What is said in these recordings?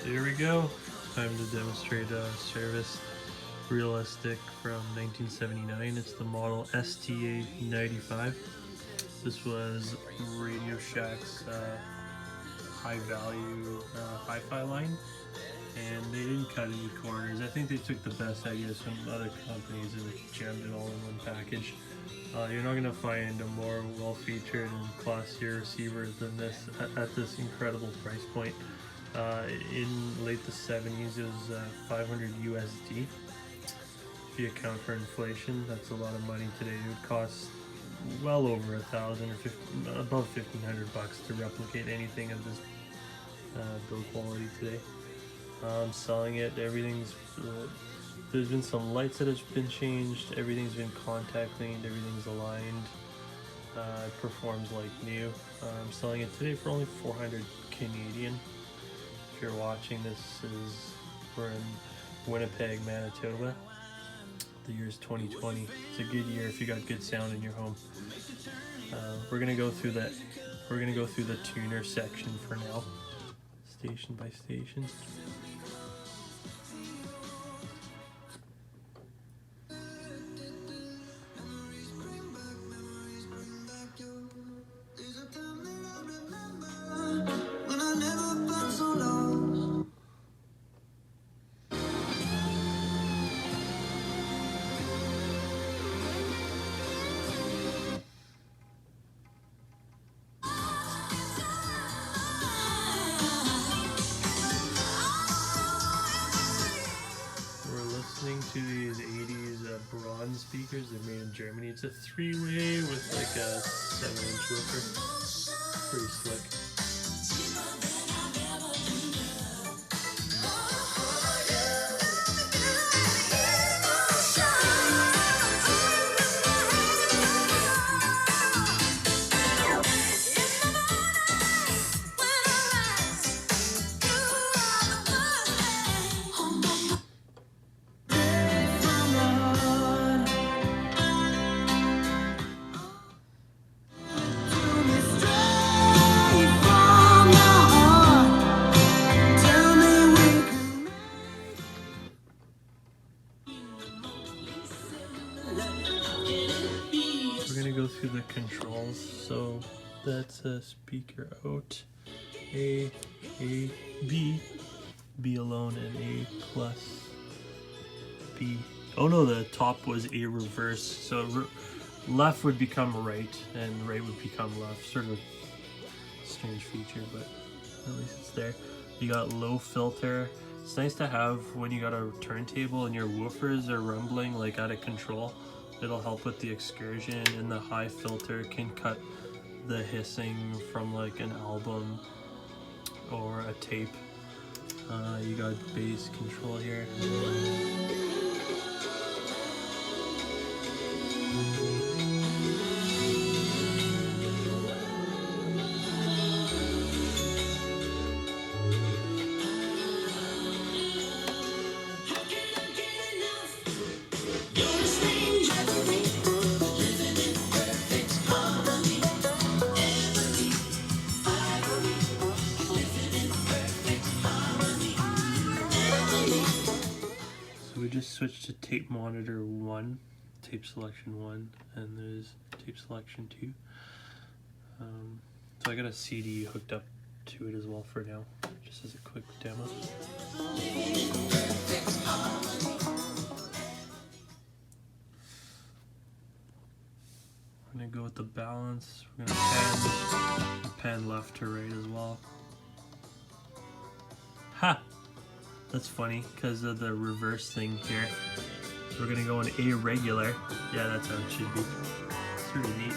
Here we go. Time to demonstrate a service realistic from 1979. It's the model STA-95. This was Radio Shack's high value hi-fi line, and they didn't cut any corners. I think they took the best ideas from other companies and jammed it all in one package. You're not going to find a more well-featured and classier receiver than this at this incredible price point. In late the 70s, it was 500 USD. If you account for inflation, that's a lot of money today. It would cost well over $1,000 or above $1,500 to replicate anything of this build quality today. I'm selling it. Everything's there's been some lights that have been changed. Everything's been contact cleaned. Everything's aligned. It performs like new. I'm selling it today for only 400 Canadian. If you're watching this, we're in Winnipeg, Manitoba. The year's 2020. It's a good year if you got good sound in your home. We're gonna go through the tuner section for now, station by station. To these 80s BRAUN speakers. They're made in Germany. It's a 3-way with like a 7-inch woofer. Pretty slick. Go through the controls. So that's a speaker out, A, B alone, and A plus B. Oh no, the top was A reverse. So left would become right and right would become left. Sort of a strange feature, but at least it's there. You got low filter. It's nice to have when you got a turntable and your woofers are rumbling like out of control. It'll help with the excursion, and the high filter can cut the hissing from like an album or a tape. You got bass control here. We just switched to tape monitor 1, tape selection 1, and there's tape selection 2. So I got a CD hooked up to it as well for now, just as a quick demo. I'm gonna go with the balance. We're gonna pan left to right as well. Ha! That's funny because of the reverse thing here. We're gonna go in A regular. Yeah, that's how it should be. It's pretty neat.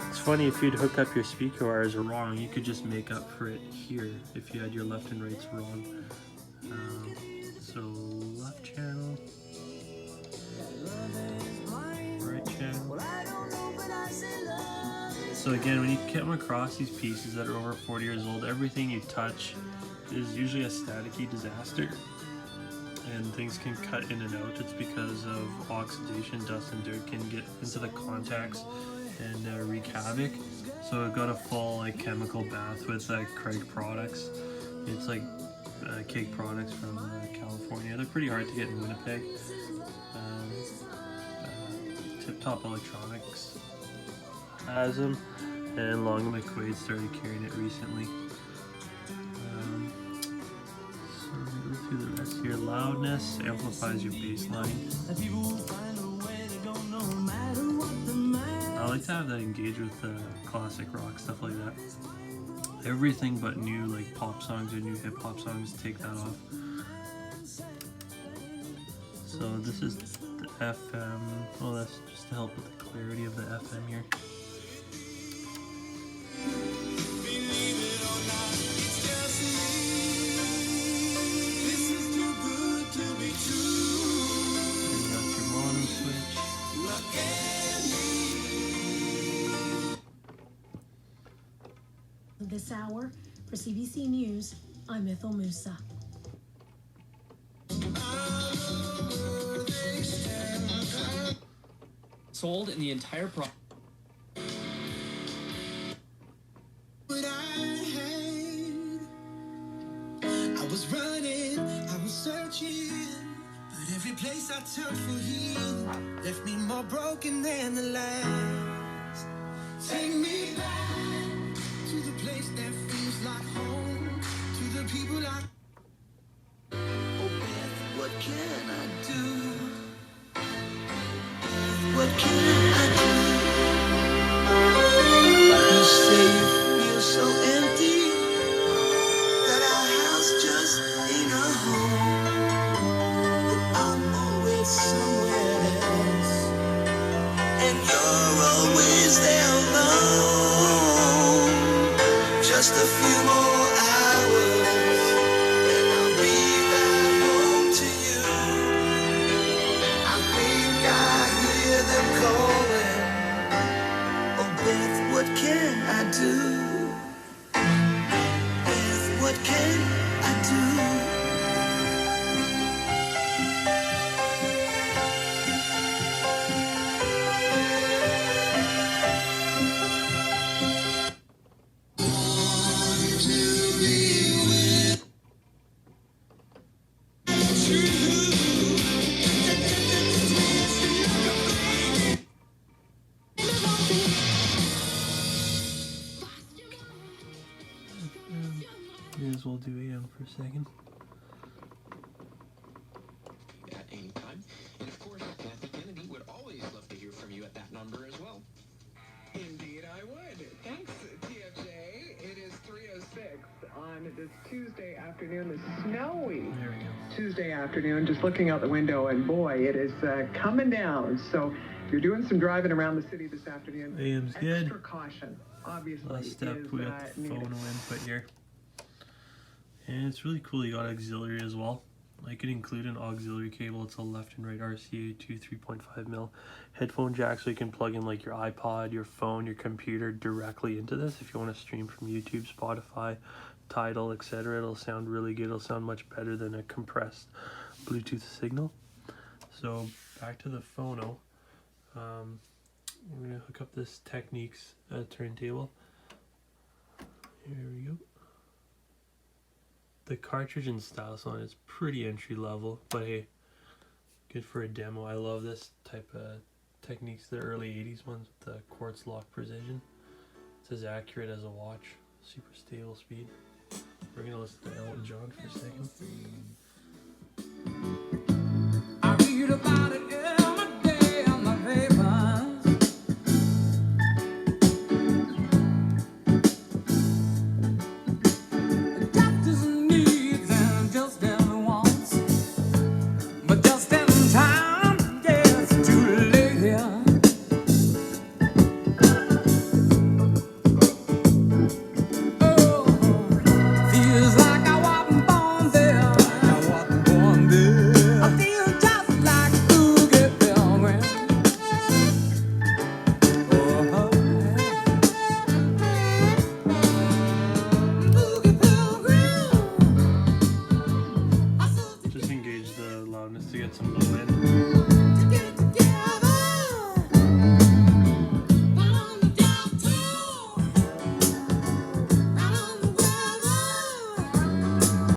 It's funny, if you'd hook up your speaker wires wrong, you could just make up for it here if you had your left and rights wrong. So left channel, right channel. So again, when you come across these pieces that are over 40 years old, everything you touch is usually a staticky disaster, and things can cut in and out. It's because of oxidation, dust and dirt can get into the contacts and wreak havoc. So I've got a full like chemical bath with Craig products. It's like Cake products from California. They're pretty hard to get in Winnipeg. Tip Top Electronics has them, and Long & McQuaid started carrying it recently. So I'm gonna go through the rest here. Loudness amplifies your bass line. I like to have that engage with classic rock, stuff like that. Everything but new like pop songs or new hip hop songs, take that off. So this is the FM. Well, that's just to help with the clarity of the FM here. And you got your mono switch. This hour, for CBC News, I'm Ethel Musa. Sold in the entire pro. I was running, I was searching, but every place I turned for healing left me more broken than the last. Take me back to the place that feels like home, to the people I. Oh Beth, what can I do? What can I do? You say you feel so empty, that our house just ain't a home, that I'm always somewhere else, and you're always there alone. Just a few more hours, and I'll be back home to you. I think I hear them calling. Oh Beth, what can I do? Beth, what can I do? May as well do AM for a second. At any time. And of course, Kathy Kennedy would always love to hear from you at that number as well. Indeed I would. Thanks, TFJ. It is 3:06 on this Tuesday afternoon, the snowy There we go. Tuesday afternoon. Just looking out the window, and boy, it is coming down. So if you're doing some driving around the city this afternoon, AM's good. extra caution, obviously, Last step, is we got the needed. phono input here. And it's really cool, you got auxiliary as well. I could include an auxiliary cable. It's a left and right RCA 2 3.5mm headphone jack, so you can plug in like your iPod, your phone, your computer directly into this. If you want to stream from YouTube, Spotify, Tidal, etc., it'll sound really good. It'll sound much better than a compressed Bluetooth signal. So back to the phono. We're gonna hook up this Technics turntable. Here we go. The cartridge and stylus on it is pretty entry level, but hey, good for a demo. I love this type of Techniques, the early 80s ones with the quartz lock precision. It's as accurate as a watch, super stable speed. We're gonna listen to Elton John for a second. I read about it every day on the papers. Doctors needs and just as wants, but just in time, yes, too late here. Oh, feels like I wasn't born there. I feel just like Boogie Pilgrim. Oh, Boogie Pilgrim. Just engage the loudness to get some